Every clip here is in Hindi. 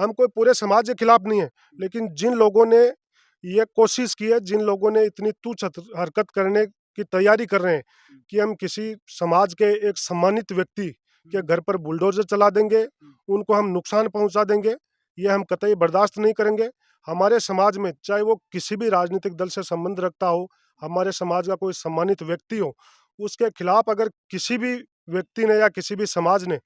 हम कोई पूरे समाज के खिलाफ नहीं है, लेकिन जिन लोगों ने ये कोशिश की है, जिन लोगों ने इतनी तुच्छ हरकत करने की तैयारी कर रहे हैं कि हम किसी समाज के एक सम्मानित व्यक्ति के घर पर बुलडोजर चला देंगे, उनको हम नुकसान पहुंचा देंगे, ये हम कतई बर्दाश्त नहीं करेंगे। हमारे समाज में चाहे वो किसी भी राजनीतिक दल से संबंध रखता हो, हमारे समाज का कोई सम्मानित व्यक्ति हो, उसके खिलाफ अगर किसी भी व्यक्ति ने या किसी भी समाज ने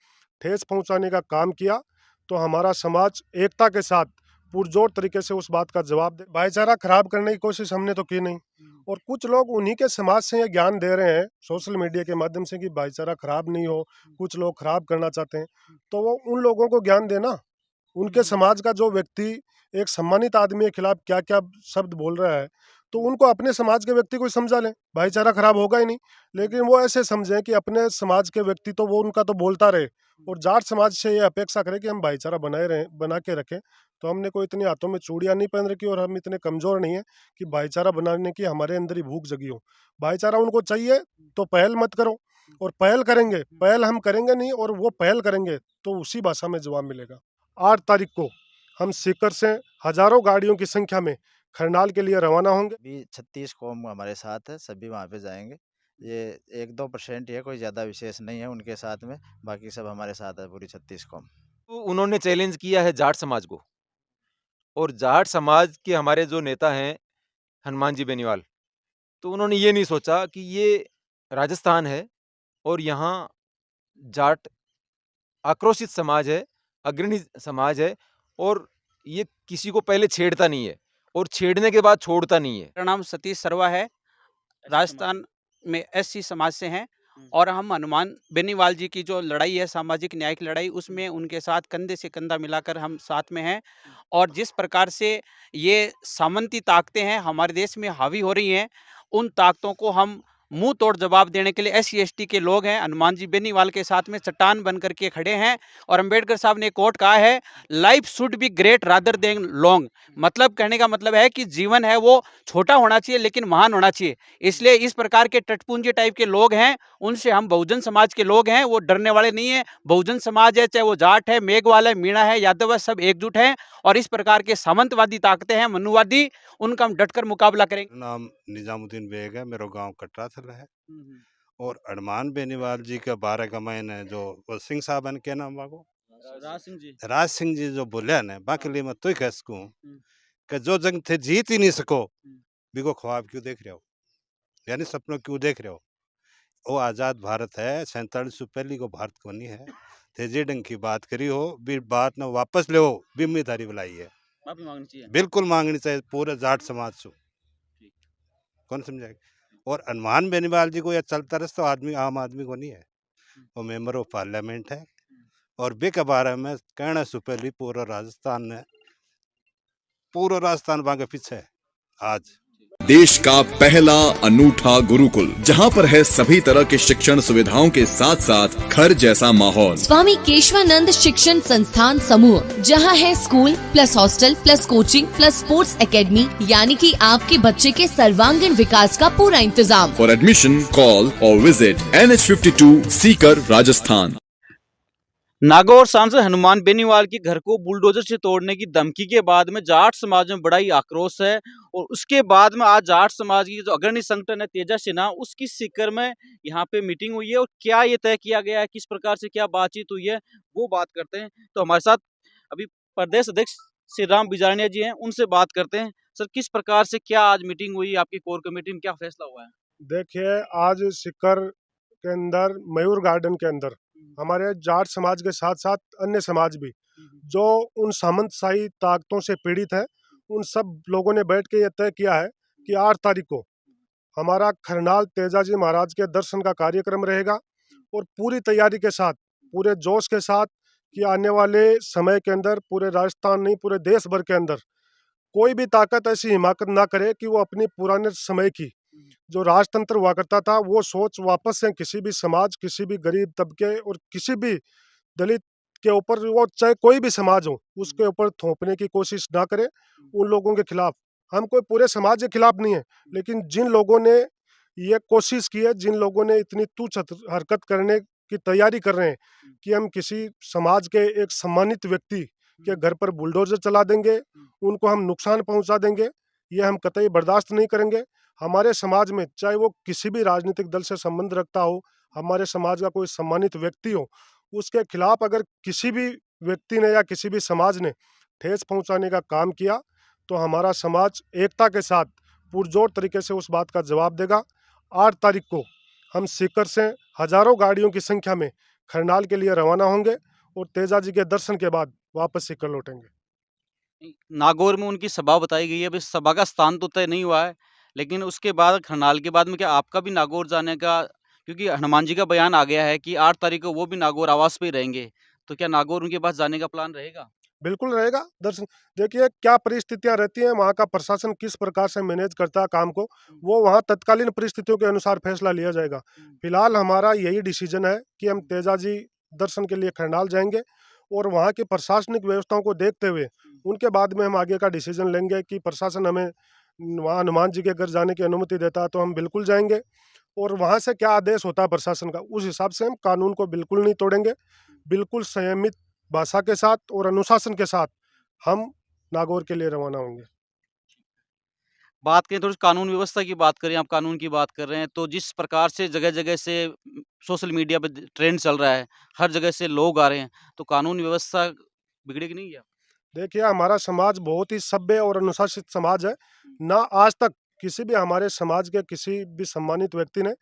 ठेस पहुंचाने का काम किया, तो हमारा समाज एकता के साथ पुरजोर तरीके से उस बात का जवाब दे। भाईचारा खराब करने की कोशिश हमने तो की नहीं, और कुछ लोग उन्हीं के समाज से ये ज्ञान दे रहे हैं सोशल मीडिया के माध्यम से कि भाईचारा खराब नहीं हो, कुछ लोग खराब करना चाहते हैं, तो वो उन लोगों को ज्ञान देना। उनके समाज का जो व्यक्ति एक सम्मानित आदमी के खिलाफ क्या क्या शब्द बोल रहा है, तो उनको अपने समाज के व्यक्ति को ही समझा लें, भाईचारा खराब होगा ही नहीं। लेकिन वो ऐसे समझें कि अपने समाज के व्यक्ति तो वो उनका तो बोलता रहे, और जाट समाज से ये अपेक्षा करें कि हम भाईचारा बना के रखें। तो हमने कोई इतनी हाथों में चूड़ियां नहीं पहन रखी, और हम इतने कमजोर नहीं है कि भाईचारा बनाने की हमारे अंदर ही भूख जगी हो। भाईचारा उनको चाहिए तो पहल मत करो, और पहल करेंगे, पहल हम करेंगे नहीं और वो पहल करेंगे तो उसी भाषा में जवाब मिलेगा। 8 तारीख को हम सीकर से हजारों गाड़ियों की संख्या में खरनाल के लिए रवाना होंगे। भी 36 कौम हमारे साथ है, सभी वहाँ पे जाएंगे। ये 1-2% ही है, कोई ज़्यादा विशेष नहीं है उनके साथ में, बाकी सब हमारे साथ है पूरी 36 कौम। तो उन्होंने चैलेंज किया है जाट समाज को, और जाट समाज के हमारे जो नेता हैं हनुमान जी बेनीवाल, तो उन्होंने ये नहीं सोचा कि ये राजस्थान है और यहाँ जाट आक्रोशित समाज है, अग्रणी समाज है, और ये किसी को पहले छेड़ता नहीं है और छेड़ने के बाद छोड़ता नहीं है। मेरा नाम सतीश सर्वा है, राजस्थान में एससी समाज से हैं, और हम हनुमान बेनीवाल जी की जो लड़ाई है, सामाजिक न्याय की लड़ाई, उसमें उनके साथ कंधे से कंधा मिलाकर हम साथ में हैं। और जिस प्रकार से ये सामंती ताकतें हैं हमारे देश में हावी हो रही हैं, उन ताकतों को हम मुंह तोड़ जवाब देने के लिए एससी एसटी के लोग हैं, हनुमान जी बेनीवाल के साथ में चट्टान बन करके खड़े हैं। और अंबेडकर साहब ने एक कोट कहा है, life should be great rather than long. मतलब कहने का मतलब है कि जीवन है वो छोटा होना चाहिए लेकिन महान होना चाहिए। इसलिए इस प्रकार के टटपुंजी टाइप के लोग हैं, उनसे हम बहुजन समाज के लोग हैं, वो डरने वाले नहीं है। बहुजन समाज है, चाहे वो जाट है, मेघवाल है, मीणा है, यादव है, सब एकजुट हैं। और इस प्रकार के सामंतवादी ताकतें हैं, मनुवादी, उनका हम डटकर मुकाबला करेंगे। मेरा नाम निजामुद्दीन बेग है, मेरा गांव कटराथल है। और हनुमान बेनीवाल जी के बारे का मैंने जो वो सिंह साहब ने क्या नाम बागो राज सिंह जी जो बोले ने बाकी लिए मैं तो ही कह सकूं कि जो जंग थे जीत ही नहीं सको, बिको ख्वाब क्यों देख रहे हो, यानी सपनों क्यों देख रहे हो। वो आज़ाद भारत है, 47 से पहले को भारत को नहीं है। तेजी डंग की बात करी हो भी बात न वापस ले, जिम्मेदारी बुलाई है, माफी मांगनी चाहिए, बिल्कुल मांगनी चाहिए पूरे जाट समाज से, कौन समझाएगा। और हनुमान बेनीवाल जी को यह चलता रस्ता आदमी आम आदमी को नहीं है, वो मेंबर ऑफ पार्लियामेंट है। और बे के बारे में कहने से पहले पूरा राजस्थान वहां के पीछे है आज। देश का पहला अनूठा गुरुकुल, जहां पर है सभी तरह के शिक्षण सुविधाओं के साथ साथ घर जैसा माहौल। स्वामी केशवानंद शिक्षण संस्थान समूह, जहां है school plus hostel plus coaching plus sports academy, यानी कि आपके बच्चे के सर्वांगीण विकास का पूरा इंतजाम। फॉर एडमिशन कॉल और विजिट NH52 सीकर राजस्थान। नागौर सांसद हनुमान बेनीवाल के घर को बुलडोजर से तोड़ने की धमकी के बाद में जाट समाज में बड़ा ही आक्रोश है। और उसके बाद में आज जाट समाज की जो अग्रणी संगठन है तेजा सेना, उसकी सीकर में यहाँ पे मीटिंग हुई है। और क्या ये तय किया गया है, किस प्रकार से क्या बातचीत हुई है, वो बात करते हैं। तो हमारे साथ अभी प्रदेश अध्यक्ष श्री राम बिजारनिया जी हैं, उनसे बात करते हैं। सर, किस प्रकार से क्या आज मीटिंग हुई, आपकी कोर कमेटी में क्या फैसला हुआ है? देखिए, आज सीकर के अंदर मयूर गार्डन के अंदर हमारे जाट समाज के साथ साथ अन्य समाज भी जो उन सामंतशाही ताकतों से पीड़ित है, उन सब लोगों ने बैठ के ये तय किया है कि 8 तारीख को हमारा खरनाल तेजाजी महाराज के दर्शन का कार्यक्रम रहेगा। और पूरी तैयारी के साथ, पूरे जोश के साथ कि आने वाले समय के अंदर पूरे राजस्थान नहीं पूरे देश भर के अंदर कोई भी ताकत ऐसी हिमाकत ना करे कि वो अपनी पुराने समय की जो राजतंत्र हुआ करता था वो सोच वापस से किसी भी समाज, किसी भी गरीब तबके और किसी भी दलित के ऊपर, वो चाहे कोई भी समाज हो, उसके ऊपर थोपने की कोशिश ना करे। उन लोगों के खिलाफ हम कोई पूरे समाज के खिलाफ नहीं है, लेकिन जिन लोगों ने ये कोशिश की है, जिन लोगों ने इतनी तुच्छ हरकत करने की तैयारी कर रहे हैं कि हम किसी समाज के एक सम्मानित व्यक्ति कि घर पर बुलडोजर चला देंगे, उनको हम नुकसान पहुंचा देंगे, ये हम कतई बर्दाश्त नहीं करेंगे। हमारे समाज में चाहे वो किसी भी राजनीतिक दल से संबंध रखता हो, हमारे समाज का कोई सम्मानित व्यक्ति हो, उसके खिलाफ अगर किसी भी व्यक्ति ने या किसी भी समाज ने ठेस पहुंचाने का काम किया तो हमारा समाज एकता के साथ पुरजोर तरीके से उस बात का जवाब देगा। 8 तारीख को हम सीकर से हजारों गाड़ियों की संख्या में खरनाल के लिए रवाना होंगे और तेजा जी के दर्शन के बाद वापस सीकर लौटेंगे। नागौर में उनकी सभा बताई गई है, अभी सभा का स्थान तो तय नहीं हुआ है, लेकिन उसके बाद खरनाल के बाद में क्या आपका भी नागौर जाने का, क्योंकि हनुमान जी का बयान आ गया है कि 8 तारीख को वो भी नागौर आवास पे ही रहेंगे, तो क्या नागौर उनके पास जाने का प्लान रहेगा? बिल्कुल रहेगा। दर्शन देखिए क्या परिस्थितियां रहती हैं, वहाँ का प्रशासन किस प्रकार से मैनेज करता है काम को, वो वहाँ तत्कालीन परिस्थितियों के अनुसार फैसला लिया जाएगा। फिलहाल हमारा यही डिसीजन है कि हम तेजा जी दर्शन के लिए खरनाल जाएंगे और वहाँ की प्रशासनिक व्यवस्थाओं को देखते हुए उनके बाद में हम आगे का डिसीजन लेंगे कि प्रशासन हमें वहाँ हनुमान जी के घर जाने की अनुमति देता है तो हम बिल्कुल जाएंगे, और वहाँ से क्या आदेश होता है प्रशासन का उस हिसाब से हम कानून को बिल्कुल नहीं तोड़ेंगे। बिल्कुल संयमित भाषा के साथ और अनुशासन के साथ हम नागौर के लिए रवाना होंगे। बात करें थोड़ी कानून व्यवस्था की बात करें, आप कानून की बात कर रहे हैं, तो जिस प्रकार से जगह-जगह से सोशल मीडिया पे ट्रेंड चल रहा है, हर जगह से लोग आ रहे हैं, तो कानून व्यवस्था बिगड़ेगी नहीं क्या? देखिए हमारा समाज बहुत ही सभ्य और अनुशासित समाज है। ना आज तक किसी भी हमारे समाज के किसी भी सम्मानित व्यक्ति ने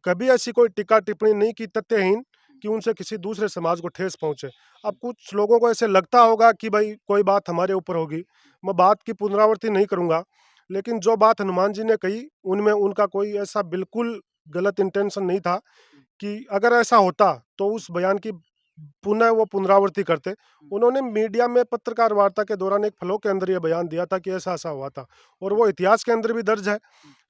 कभी ऐसी कोई टीका टिप्पणी नहीं की तथ्यहीन कि उनसे किसी दूसरे समाज को ठेस पहुंचे। अब कुछ लोगों को ऐसे लगता होगा कि भाई कोई बात हमारे ऊपर होगी, मैं बात की पुनरावृत्ति नहीं करूंगा, लेकिन जो बात हनुमान जी ने कही उनमें उनका कोई ऐसा बिल्कुल गलत इंटेंशन नहीं था कि अगर ऐसा होता तो उस बयान की पुनः वो पुनरावृत्ति करते। उन्होंने मीडिया में पत्रकार वार्ता के दौरान एक फ्लो के अंदर ये बयान दिया था कि ऐसा ऐसा हुआ था और वो इतिहास के अंदर भी दर्ज है।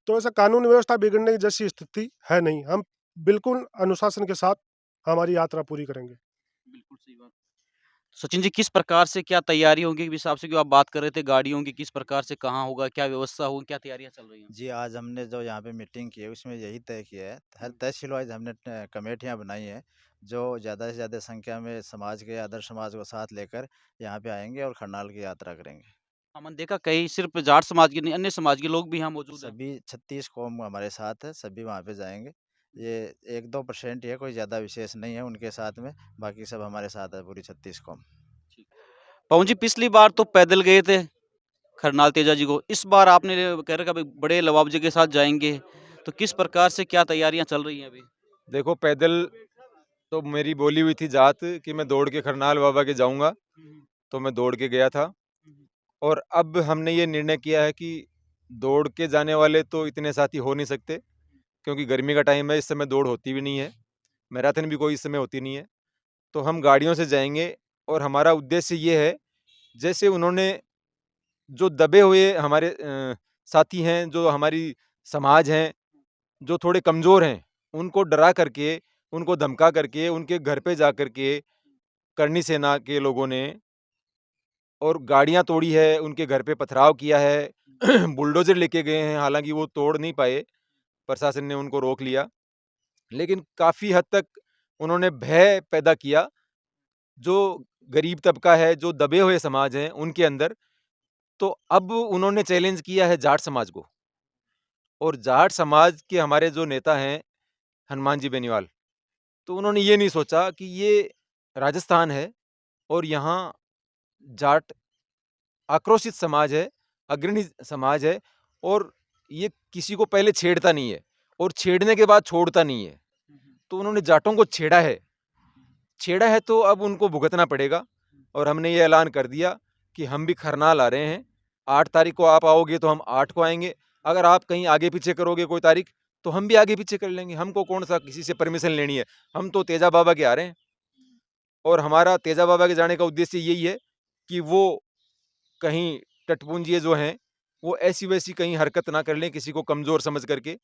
तो ऐसा कानून व्यवस्था बिगड़ने जैसी स्थिति है नहीं। हम बिल्कुल अनुशासन के साथ हमारी यात्रा पूरी करेंगे। बिल्कुल सही बात। सचिन जी, किस प्रकार से क्या तैयारी होगी इस हिसाब से, जो आप बात कर रहे थे गाड़ियों की, किस प्रकार से कहाँ होगा, क्या व्यवस्था होगी, क्या तैयारियां चल रही हैं? जी, आज हमने जो यहाँ पे मीटिंग की है उसमें यही तय किया है, हर तहसील वाइज हमने कमेटियाँ बनाई हैं, जो ज़्यादा से ज़्यादा संख्या में समाज के आदर्श समाज को साथ लेकर यहाँ पे आएंगे और खरनाल की यात्रा करेंगे। हमने देखा कई सिर्फ जाट समाज के नहीं, अन्य समाज के लोग भी यहाँ मौजूद हैं। सभी 36 कौम हमारे साथ है, सभी वहाँ पे जाएंगे। ये 1-2% ही है, कोई ज़्यादा विशेष नहीं है उनके साथ में, बाकी सब हमारे साथ है पूरी 36 कौम। पवन जी, पिछली बार तो पैदल गए थे खरनाल तेजा जी को, इस बार आपने कह रखा भाई बड़े लवाबजे के साथ जाएंगे, तो किस प्रकार से क्या तैयारियां चल रही हैं अभी? देखो पैदल तो मेरी बोली हुई थी जात कि मैं दौड़ के खरनाल बाबा के जाऊंगा, तो मैं दौड़ के गया था। और अब हमने ये निर्णय किया है कि दौड़ के जाने वाले तो इतने साथी हो नहीं सकते, क्योंकि गर्मी का टाइम है, इस समय दौड़ होती भी नहीं है, मैराथन भी कोई इस समय होती नहीं है। तो हम गाड़ियों से जाएंगे और हमारा उद्देश्य ये है, जैसे उन्होंने जो दबे हुए हमारे साथी हैं, जो हमारी समाज हैं, जो थोड़े कमज़ोर हैं, उनको डरा करके, उनको धमका करके, उनके घर पे जा करके करनी सेना के लोगों ने और गाड़ियाँ तोड़ी है, उनके घर पे पथराव किया है, बुलडोज़र लेके गए हैं, हालाँकि वो तोड़ नहीं पाए, प्रशासन ने उनको रोक लिया। लेकिन काफ़ी हद तक उन्होंने भय पैदा किया, जो गरीब तबका है, जो दबे हुए समाज हैं, उनके अंदर। तो अब उन्होंने चैलेंज किया है जाट समाज को, और जाट समाज के हमारे जो नेता हैं, हनुमान जी बेनीवाल, तो उन्होंने ये नहीं सोचा कि ये राजस्थान है और यहाँ जाट आक्रोशित समाज है, अग्रणी समाज है, और ये किसी को पहले छेड़ता नहीं है और छेड़ने के बाद छोड़ता नहीं है। तो उन्होंने जाटों को छेड़ा है तो अब उनको भुगतना पड़ेगा। और हमने ये ऐलान कर दिया कि हम भी खरनाल आ रहे हैं। 8 तारीख को आप आओगे तो हम 8 को आएंगे। अगर आप कहीं आगे पीछे करोगे कोई तारीख तो हम भी आगे पीछे कर लेंगे। हमको कौन सा किसी से परमिशन लेनी है, हम तो तेजा बाबा के आ रहे हैं। और हमारा तेजा बाबा के जाने का उद्देश्य यही है कि वो कहीं टटपुंजिये जो हैं वो ऐसी वैसी कहीं हरकत ना कर लें किसी को कमज़ोर समझ करके।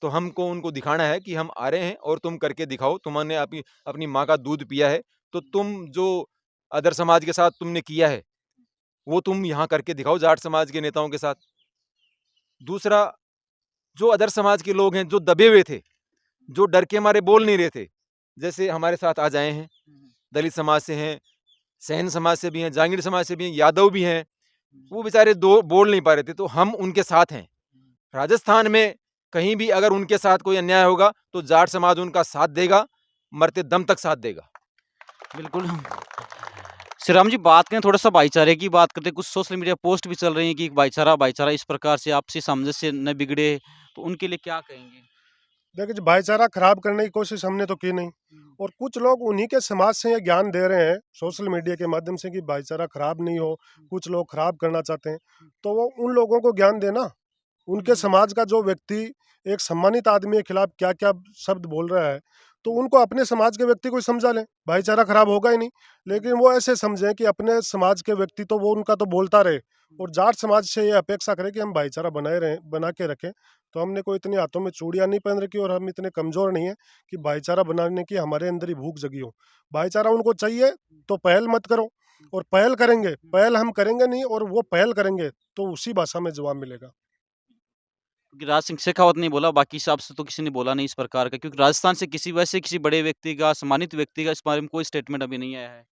तो हमको उनको दिखाना है कि हम आ रहे हैं और तुम करके दिखाओ। तुमने अपनी माँ का दूध पिया है, तो तुम जो अदर समाज के साथ तुमने किया है वो तुम यहाँ करके दिखाओ जाट समाज के नेताओं के साथ। दूसरा, जो अदर समाज के लोग हैं जो दबे हुए थे, जो डर के मारे बोल नहीं रहे थे, जैसे हमारे साथ आ जाए हैं, दलित समाज से हैं, सैन समाज से भी हैं, जांगीर समाज से भी हैं, यादव भी हैं। वो बेचारे दो बोल नहीं पा रहे थे, तो हम उनके साथ हैं। राजस्थान में कहीं भी अगर उनके साथ कोई अन्याय होगा तो जाट समाज उनका साथ देगा, मरते दम तक साथ देगा। बिल्कुल। श्री राम जी, बात करें थोड़ा सा भाईचारे की बात करते हैं। कुछ सोशल मीडिया पोस्ट भी चल रही हैं कि भाईचारा भाईचारा इस प्रकार से आपसी सामंजस्य न बिगड़े, तो उनके लिए क्या कहेंगे? देखिए जी, भाईचारा खराब करने की कोशिश हमने तो की नहीं, और कुछ लोग उन्हीं के समाज से ये ज्ञान दे रहे हैं सोशल मीडिया के माध्यम से कि भाईचारा खराब नहीं हो, कुछ लोग खराब करना चाहते हैं, तो वो उन लोगों को ज्ञान देना। उनके समाज का जो व्यक्ति एक सम्मानित आदमी के खिलाफ क्या क्या शब्द बोल रहा है, तो उनको अपने समाज के व्यक्ति को ही समझा लें, भाईचारा खराब होगा ही नहीं। लेकिन वो ऐसे समझें कि अपने समाज के व्यक्ति तो वो उनका तो बोलता रहे, और जाट समाज से ये अपेक्षा करें कि हम भाईचारा बना के रखें। तो हमने कोई इतनी हाथों में चूड़ियाँ नहीं पहन रखी, और हम इतने कमज़ोर नहीं है कि भाईचारा बनाने की हमारे अंदर ही भूख जगी हो। भाईचारा उनको चाहिए तो पहल मत करो, और पहल करेंगे, पहल हम करेंगे नहीं और वो पहल करेंगे तो उसी भाषा में जवाब मिलेगा। क्योंकि राज सिंह शेखावत ने बोला, बाकी हिसाब से तो किसी ने बोला नहीं इस प्रकार का, क्योंकि राजस्थान से किसी बड़े व्यक्ति का, सम्मानित व्यक्ति का इस बारे में कोई स्टेटमेंट अभी नहीं आया है।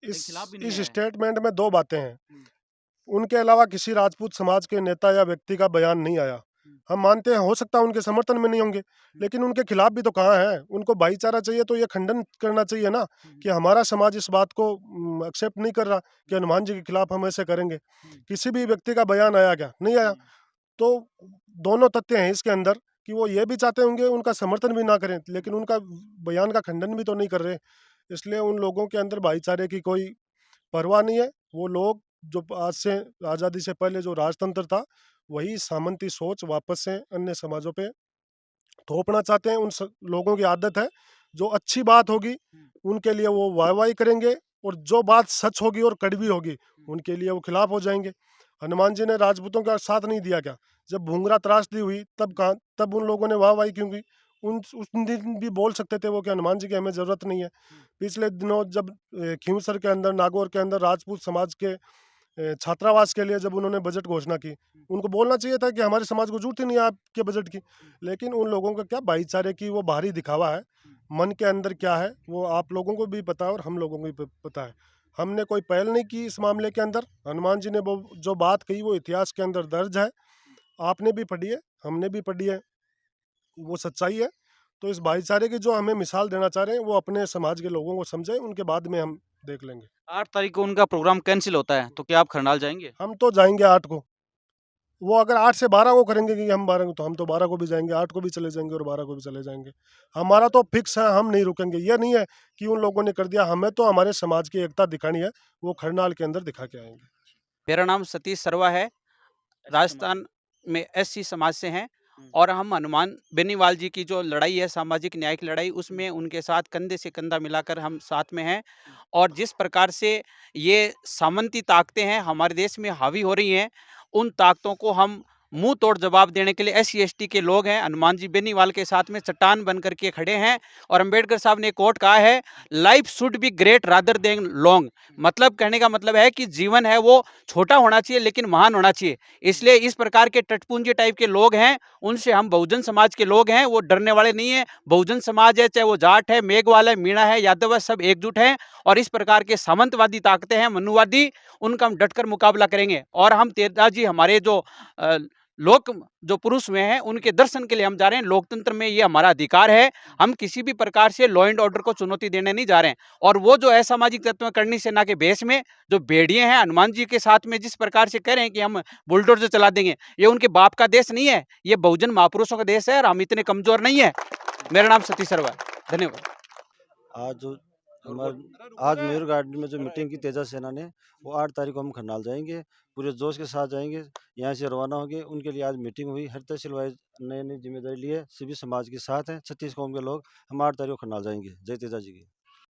इस खिलाफ भी नहीं इस आया है। स्टेटमेंट में 2 बातें हैं। उनके अलावा किसी राजपूत समाज के नेता या व्यक्ति का बयान नहीं आया। हम मानते हैं हो सकता है उनके समर्थन में नहीं होंगे, लेकिन उनके खिलाफ भी तो कहाँ है। उनको भाईचारा चाहिए तो ये खंडन करना चाहिए ना, कि हमारा समाज इस बात को एक्सेप्ट नहीं कर रहा कि हनुमान जी के खिलाफ हम ऐसे करेंगे। किसी भी व्यक्ति का बयान आया क्या? नहीं आया। तो दोनों तथ्य हैं इसके अंदर, कि वो ये भी चाहते होंगे उनका समर्थन भी ना करें, लेकिन उनका बयान का खंडन भी तो नहीं कर रहे। इसलिए उन लोगों के अंदर भाईचारे की कोई परवाह नहीं है। वो लोग जो आज से आज़ादी से पहले जो राजतंत्र था, वही सामंती सोच वापस से अन्य समाजों पे थोपना चाहते हैं। लोगों की आदत है, जो अच्छी बात होगी उनके लिए वो वाहवाही करेंगे, और जो बात सच होगी और कड़वी होगी उनके लिए वो खिलाफ हो जाएंगे। हनुमान जी ने राजपूतों का साथ नहीं दिया क्या? जब भूंगरा त्रासदी हुई तब उन लोगों ने वाहवाही क्यों की? उस दिन भी बोल सकते थे वो कि हनुमान जी की हमें ज़रूरत नहीं है। पिछले दिनों जब खींवसर के अंदर, नागौर के अंदर राजपूत समाज के छात्रावास के लिए जब उन्होंने बजट घोषणा की, उनको बोलना चाहिए था कि हमारे समाज को जरूरत ही नहीं है आपके बजट की। लेकिन उन लोगों का क्या, भाईचारे की वो बाहरी दिखावा है, मन के अंदर क्या है वो आप लोगों को भी पता है और हम लोगों को भी पता है। हमने कोई पहल नहीं की इस मामले के अंदर। हनुमान जी ने वो जो बात कही वो इतिहास के अंदर दर्ज है, आपने भी पढ़ी है, हमने भी पढ़ी है, वो सच्चाई है। तो इस भाईचारे की जो हमें मिसाल देना चाह रहे हैं वो अपने समाज के लोगों को समझे, उनके बाद में हम देख लेंगे। 8 तारीख को उनका प्रोग्राम कैंसिल होता है, तो क्या आप खरनाल जाएँगे? हम तो जाएंगे 8 को। वो अगर 8 से 12 को करेंगे कि हम 12 को, तो हम तो 12 को भी जाएंगे, 8 को भी चले जाएंगे और 12 को भी चले जाएंगे। हमारा तो फिक्स है, हम नहीं रुकेंगे। ये नहीं है कि उन लोगों ने कर दिया, हमें तो हमारे समाज की एकता दिखानी है, वो खरनाल के अंदर दिखा के आएंगे। मेरा नाम सतीश सर्वा है, राजस्थान में एससी समाज से हैं, और हम हनुमान बेनीवाल जी की जो लड़ाई है, सामाजिक न्याय की लड़ाई, उसमें उनके साथ कंधे से कंधा मिलाकर हम साथ में हैं। और जिस प्रकार से ये सामंती ताकतें हैं हमारे देश में हावी हो रही हैं, उन ताकतों को हम मुंह तोड़ जवाब देने के लिए एससी एसटी के लोग हैं, हनुमान जी बेनीवाल के साथ में चट्टान बन करके खड़े हैं। और अंबेडकर साहब ने एक कोट कहा है, life should be great rather than long. मतलब कहने का मतलब है कि जीवन है वो छोटा होना चाहिए लेकिन महान होना चाहिए। इसलिए इस प्रकार के टटपुंजे टाइप के लोग हैं, उनसे हम बहुजन समाज के लोग हैं, वो डरने वाले नहीं है। बहुजन समाज है, चाहे वो जाट है, मेघवाल है, मीणा है, यादव है, सब एकजुट हैं। और इस प्रकार के सामंतवादी ताकतें हैं, मनुवादी, उनका हम डटकर मुकाबला करेंगे। और हम तेजाजी हमारे जो लोक जो पुरुष हुए हैं उनके दर्शन के लिए हम जा रहे हैं। लोकतंत्र में ये हमारा अधिकार है, हम किसी भी प्रकार से लॉ एंड ऑर्डर को चुनौती देने नहीं जा रहे हैं। और वो जो असामाजिक तत्व करनी सेना के भेष में जो भेड़िए हैं, हनुमान जी के साथ में जिस प्रकार से कह रहे हैं कि हम बुलडोजर चला देंगे, ये उनके बाप का देश नहीं है, ये बहुजन महापुरुषों का देश है, और हम इतने कमजोर नहीं है। मेरा नाम सतीश सर्वा है। धन्यवाद। आज मयूर गार्डन में जो मीटिंग की तेजा सेना ने, वो 8 तारीख को हम खरनाल जाएंगे, पूरे जोश के साथ जाएंगे, यहाँ से रवाना होंगे। उनके लिए आज मीटिंग हुई, हर तहसील वाइज नई नई जिम्मेदारी लिए, सभी समाज के साथ हैं, 36 कौम के लोग। हम 8 तारीख को खरनाल जाएंगे। जय तेजा जी की।